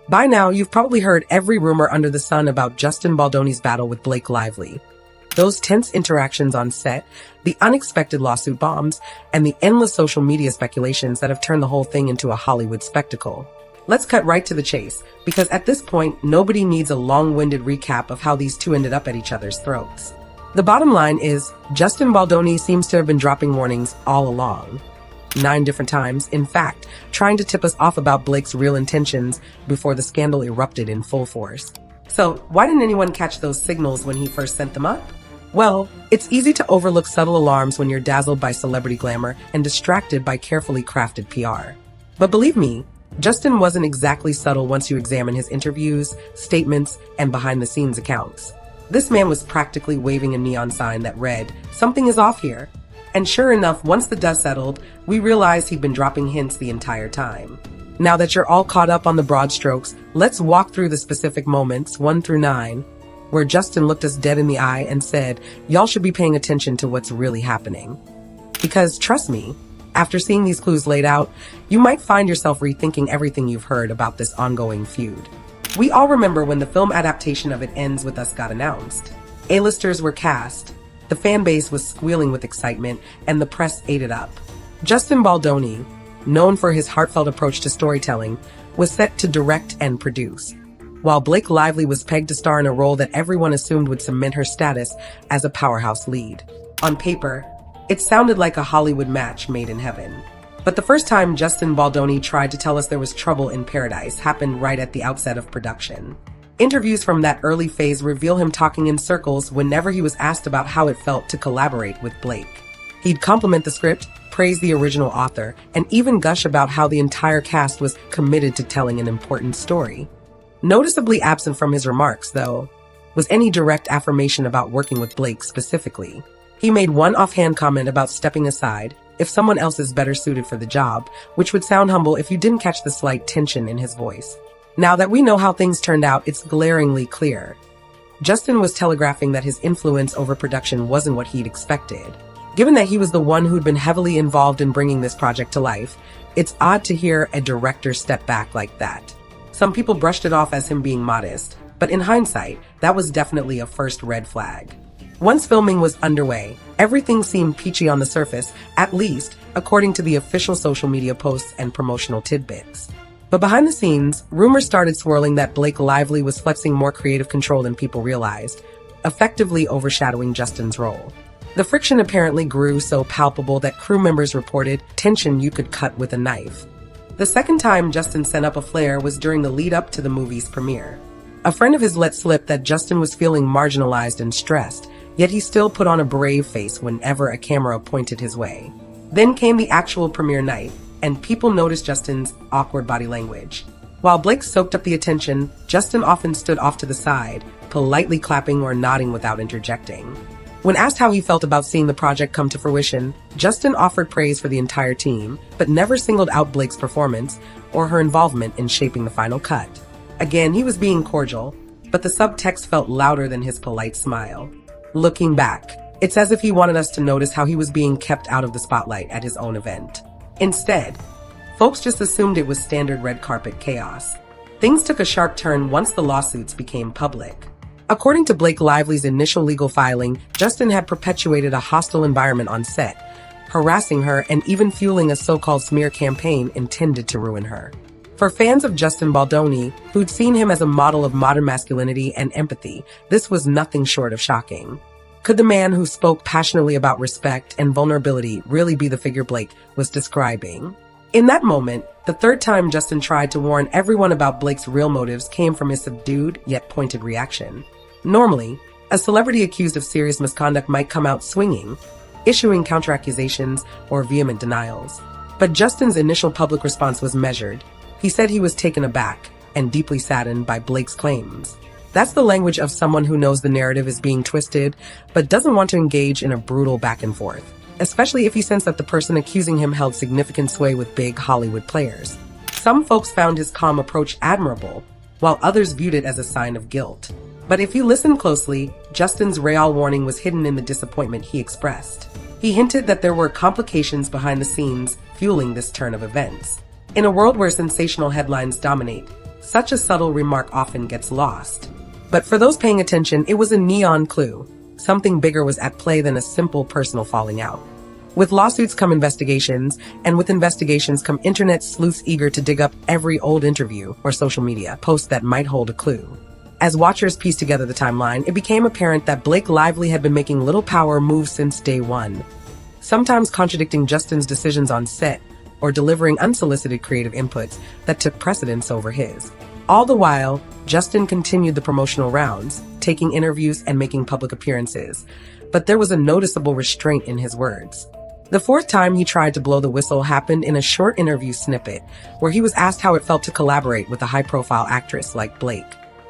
By now, you've probably heard every rumor under the sun about Justin Baldoni's battle with Blake Lively. Those tense interactions on set, the unexpected lawsuit bombs, and the endless social media speculations that have turned the whole thing into a Hollywood spectacle. Let's cut right to the chase, because at this point, nobody needs a long-winded recap of how these two ended up at each other's throats. The bottom line is, Justin Baldoni seems to have been dropping warnings all along. 9 different times, in fact, trying to tip us off about Blake's real intentions before the scandal erupted in full force. So, why didn't anyone catch those signals when he first sent them up? Well, it's easy to overlook subtle alarms when you're dazzled by celebrity glamour and distracted by carefully crafted PR. But believe me, Justin wasn't exactly subtle once you examine his interviews, statements, and behind-the-scenes accounts. This man was practically waving a neon sign that read, "Something is off here." And sure enough, once the dust settled, we realized he'd been dropping hints the entire time. Now that you're all caught up on the broad strokes, let's walk through the specific moments, 1 through 9, where Justin looked us dead in the eye and said, y'all should be paying attention to what's really happening. Because trust me, after seeing these clues laid out, you might find yourself rethinking everything you've heard about this ongoing feud. We all remember when the film adaptation of It Ends With Us got announced. A-listers were cast, the fan base was squealing with excitement, and the press ate it up. Justin Baldoni, known for his heartfelt approach to storytelling, was set to direct and produce, while Blake Lively was pegged to star in a role that everyone assumed would cement her status as a powerhouse lead. On paper, it sounded like a Hollywood match made in heaven. But the first time Justin Baldoni tried to tell us there was trouble in paradise happened right at the outset of production. Interviews from that early phase reveal him talking in circles whenever he was asked about how it felt to collaborate with Blake. He'd compliment the script, praise the original author, and even gush about how the entire cast was committed to telling an important story. Noticeably absent from his remarks, though, was any direct affirmation about working with Blake specifically. He made one offhand comment about stepping aside if someone else is better suited for the job, which would sound humble if you didn't catch the slight tension in his voice. Now that we know how things turned out, it's glaringly clear. Justin was telegraphing that his influence over production wasn't what he'd expected. Given that he was the one who'd been heavily involved in bringing this project to life, it's odd to hear a director step back like that. Some people brushed it off as him being modest, but in hindsight, that was definitely a first red flag. Once filming was underway, everything seemed peachy on the surface, at least according to the official social media posts and promotional tidbits. But behind the scenes, rumors started swirling that Blake Lively was flexing more creative control than people realized, effectively overshadowing Justin's role. The friction apparently grew so palpable that crew members reported tension you could cut with a knife. The second time Justin sent up a flare was during the lead-up to the movie's premiere. A friend of his let slip that Justin was feeling marginalized and stressed, yet he still put on a brave face whenever a camera pointed his way. Then came the actual premiere night, and people noticed Justin's awkward body language. While Blake soaked up the attention, Justin often stood off to the side, politely clapping or nodding without interjecting. When asked how he felt about seeing the project come to fruition, Justin offered praise for the entire team, but never singled out Blake's performance or her involvement in shaping the final cut. Again, he was being cordial, but the subtext felt louder than his polite smile. Looking back, it's as if he wanted us to notice how he was being kept out of the spotlight at his own event. Instead, folks just assumed it was standard red carpet chaos. Things took a sharp turn once the lawsuits became public. According to Blake Lively's initial legal filing, Justin had perpetuated a hostile environment on set, harassing her and even fueling a so-called smear campaign intended to ruin her. For fans of Justin Baldoni, who'd seen him as a model of modern masculinity and empathy, this was nothing short of shocking. Could the man who spoke passionately about respect and vulnerability really be the figure Blake was describing? In that moment, the third time Justin tried to warn everyone about Blake's real motives came from his subdued yet pointed reaction. Normally, a celebrity accused of serious misconduct might come out swinging, issuing counter-accusations or vehement denials. But Justin's initial public response was measured. He said he was taken aback and deeply saddened by Blake's claims. That's the language of someone who knows the narrative is being twisted, but doesn't want to engage in a brutal back and forth, especially if he sensed that the person accusing him held significant sway with big Hollywood players. Some folks found his calm approach admirable, while others viewed it as a sign of guilt. But if you listen closely, Justin's real warning was hidden in the disappointment he expressed. He hinted that there were complications behind the scenes fueling this turn of events. In a world where sensational headlines dominate, Such a subtle remark often gets lost. But for those paying attention, it was a neon clue. Something bigger was at play than a simple personal falling out. With lawsuits come investigations, and with investigations come internet sleuths eager to dig up every old interview or social media post that might hold a clue. As watchers pieced together the timeline, it became apparent that Blake Lively had been making little power moves since day one, sometimes contradicting Justin's decisions on set or delivering unsolicited creative inputs that took precedence over his. All the while, Justin continued the promotional rounds, taking interviews and making public appearances, but there was a noticeable restraint in his words. The fourth time he tried to blow the whistle happened in a short interview snippet, where he was asked how it felt to collaborate with a high-profile actress like Blake.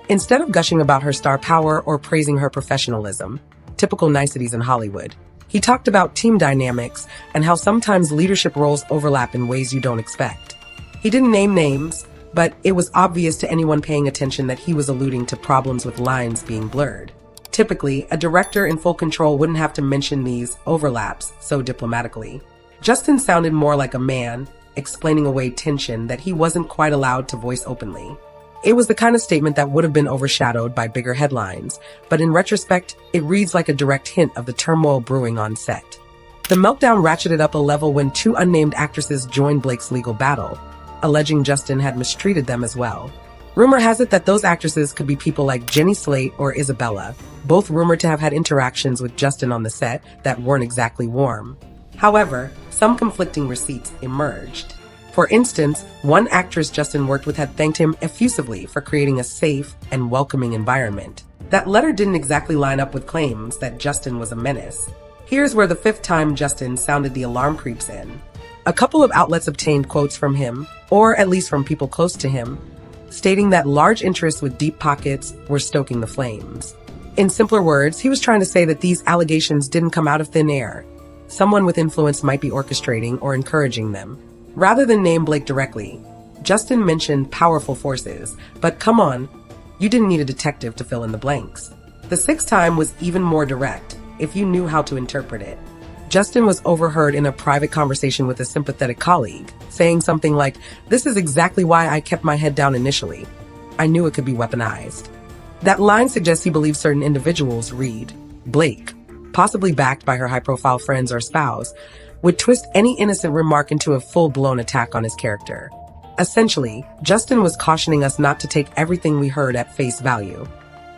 Instead of gushing about her star power or praising her professionalism, typical niceties in Hollywood, he talked about team dynamics and how sometimes leadership roles overlap in ways you don't expect. He didn't name names, but it was obvious to anyone paying attention that he was alluding to problems with lines being blurred. Typically, a director in full control wouldn't have to mention these overlaps so diplomatically. Justin sounded more like a man, explaining away tension that he wasn't quite allowed to voice openly. It was the kind of statement that would have been overshadowed by bigger headlines, but in retrospect, it reads like a direct hint of the turmoil brewing on set. The meltdown ratcheted up a level when two unnamed actresses joined Blake's legal battle, alleging Justin had mistreated them as well. Rumor has it that those actresses could be people like Jenny Slate or Isabella, both rumored to have had interactions with Justin on the set that weren't exactly warm. However, some conflicting receipts emerged. For instance, one actress Justin worked with had thanked him effusively for creating a safe and welcoming environment. That letter didn't exactly line up with claims that Justin was a menace. Here's where the fifth time Justin sounded the alarm creeps in. A couple of outlets obtained quotes from him, or at least from people close to him, stating that large interests with deep pockets were stoking the flames. In simpler words, he was trying to say that these allegations didn't come out of thin air. Someone with influence might be orchestrating or encouraging them. Rather than name Blake directly, Justin mentioned powerful forces, but come on, you didn't need a detective to fill in the blanks. The sixth time was even more direct, if you knew how to interpret it. Justin was overheard in a private conversation with a sympathetic colleague, saying something like, "This is exactly why I kept my head down initially. I knew it could be weaponized." That line suggests he believes certain individuals, read, Blake, possibly backed by her high-profile friends or spouse, would twist any innocent remark into a full-blown attack on his character. Essentially, Justin was cautioning us not to take everything we heard at face value,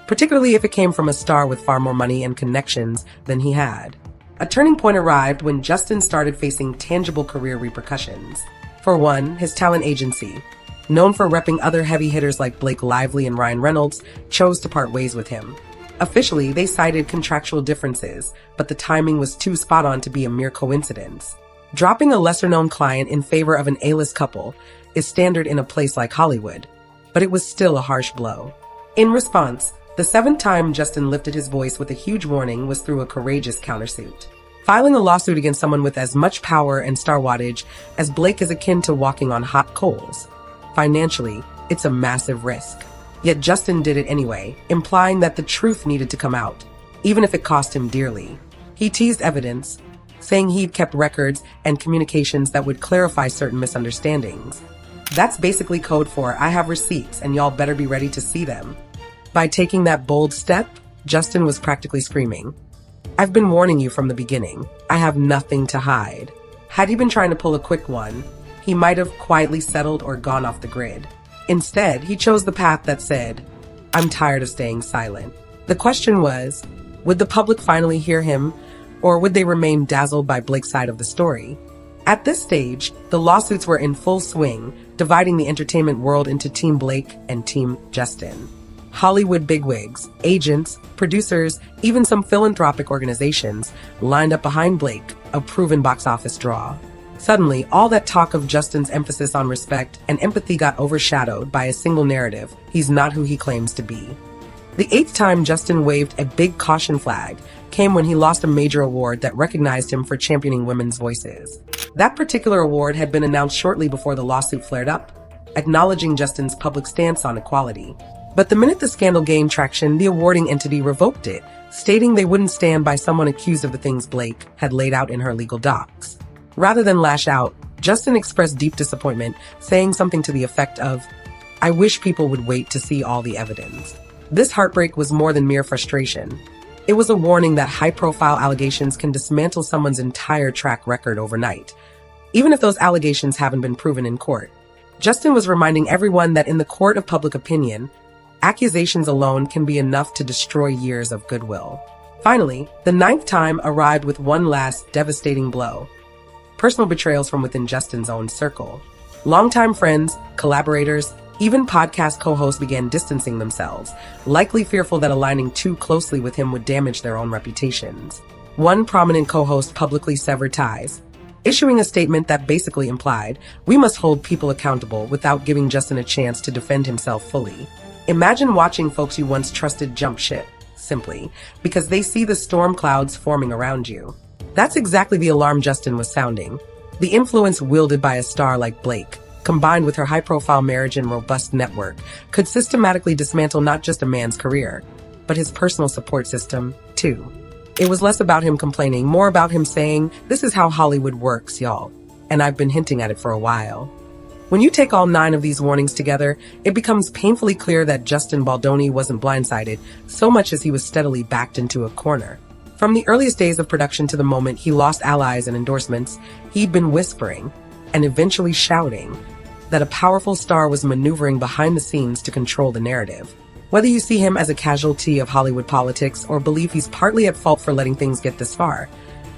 particularly if it came from a star with far more money and connections than he had. A turning point arrived when Justin started facing tangible career repercussions. For one, his talent agency, known for repping other heavy hitters like Blake Lively and Ryan Reynolds, chose to part ways with him. Officially, they cited contractual differences, but the timing was too spot on to be a mere coincidence. Dropping a lesser-known client in favor of an A-list couple is standard in a place like Hollywood, but it was still a harsh blow. In response, the seventh time Justin lifted his voice with a huge warning was through a courageous countersuit. Filing a lawsuit against someone with as much power and star wattage as Blake is akin to walking on hot coals. Financially, it's a massive risk. Yet Justin did it anyway, implying that the truth needed to come out, even if it cost him dearly. He teased evidence, saying he'd kept records and communications that would clarify certain misunderstandings. That's basically code for, I have receipts and y'all better be ready to see them. By taking that bold step, Justin was practically screaming, "I've been warning you from the beginning. I have nothing to hide." Had he been trying to pull a quick one, he might have quietly settled or gone off the grid. Instead, he chose the path that said, "I'm tired of staying silent." The question was, would the public finally hear him, or would they remain dazzled by Blake's side of the story? At this stage, the lawsuits were in full swing, dividing the entertainment world into Team Blake and Team Justin. Hollywood bigwigs, agents, producers, even some philanthropic organizations lined up behind Blake, a proven box office draw. Suddenly, all that talk of Justin's emphasis on respect and empathy got overshadowed by a single narrative: he's not who he claims to be. The eighth time Justin waved a big caution flag came when he lost a major award that recognized him for championing women's voices. That particular award had been announced shortly before the lawsuit flared up, acknowledging Justin's public stance on equality. But the minute the scandal gained traction, the awarding entity revoked it, stating they wouldn't stand by someone accused of the things Blake had laid out in her legal docs. Rather than lash out, Justin expressed deep disappointment, saying something to the effect of, I wish people would wait to see all the evidence. This heartbreak was more than mere frustration. It was a warning that high-profile allegations can dismantle someone's entire track record overnight, even if those allegations haven't been proven in court. Justin was reminding everyone that in the court of public opinion, accusations alone can be enough to destroy years of goodwill. Finally, the ninth time arrived with one last devastating blow. Personal betrayals from within Justin's own circle. Longtime friends, collaborators, even podcast co-hosts began distancing themselves, likely fearful that aligning too closely with him would damage their own reputations. One prominent co-host publicly severed ties, issuing a statement that basically implied, "We must hold people accountable," without giving Justin a chance to defend himself fully. Imagine watching folks you once trusted jump ship, simply because they see the storm clouds forming around you. That's exactly the alarm Justin was sounding. The influence wielded by a star like Blake, combined with her high-profile marriage and robust network, could systematically dismantle not just a man's career, but his personal support system, too. It was less about him complaining, more about him saying, "This is how Hollywood works, y'all. And I've been hinting at it for a while." When you take all 9 of these warnings together, it becomes painfully clear that Justin Baldoni wasn't blindsided so much as he was steadily backed into a corner. From the earliest days of production to the moment he lost allies and endorsements, he'd been whispering, and eventually shouting, that a powerful star was maneuvering behind the scenes to control the narrative. Whether you see him as a casualty of Hollywood politics or believe he's partly at fault for letting things get this far,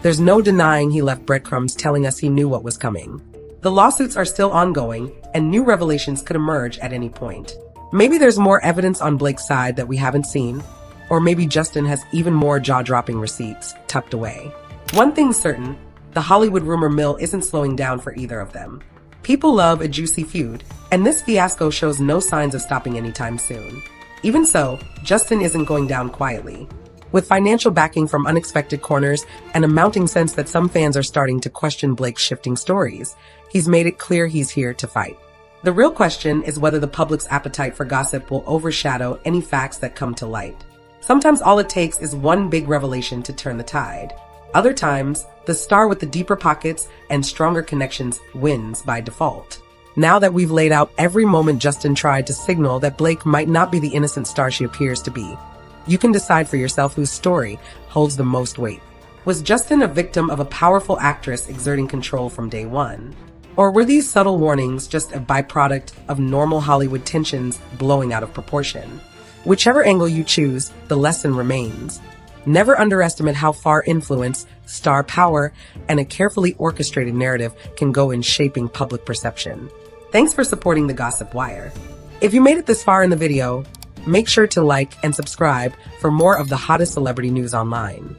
there's no denying he left breadcrumbs telling us he knew what was coming. The lawsuits are still ongoing, and new revelations could emerge at any point. Maybe there's more evidence on Blake's side that we haven't seen, or maybe Justin has even more jaw-dropping receipts tucked away. One thing's certain, the Hollywood rumor mill isn't slowing down for either of them. People love a juicy feud, and this fiasco shows no signs of stopping anytime soon. Even so, Justin isn't going down quietly. With financial backing from unexpected corners and a mounting sense that some fans are starting to question Blake's shifting stories, he's made it clear he's here to fight. The real question is whether the public's appetite for gossip will overshadow any facts that come to light. Sometimes all it takes is one big revelation to turn the tide. Other times, the star with the deeper pockets and stronger connections wins by default. Now that we've laid out every moment Justin tried to signal that Blake might not be the innocent star she appears to be, you can decide for yourself whose story holds the most weight. Was Justin a victim of a powerful actress exerting control from day one? Or were these subtle warnings just a byproduct of normal Hollywood tensions blowing out of proportion? Whichever angle you choose, the lesson remains. Never underestimate how far influence, star power, and a carefully orchestrated narrative can go in shaping public perception. Thanks for supporting the Gossip Wire. If you made it this far in the video, make sure to like and subscribe for more of the hottest celebrity news online.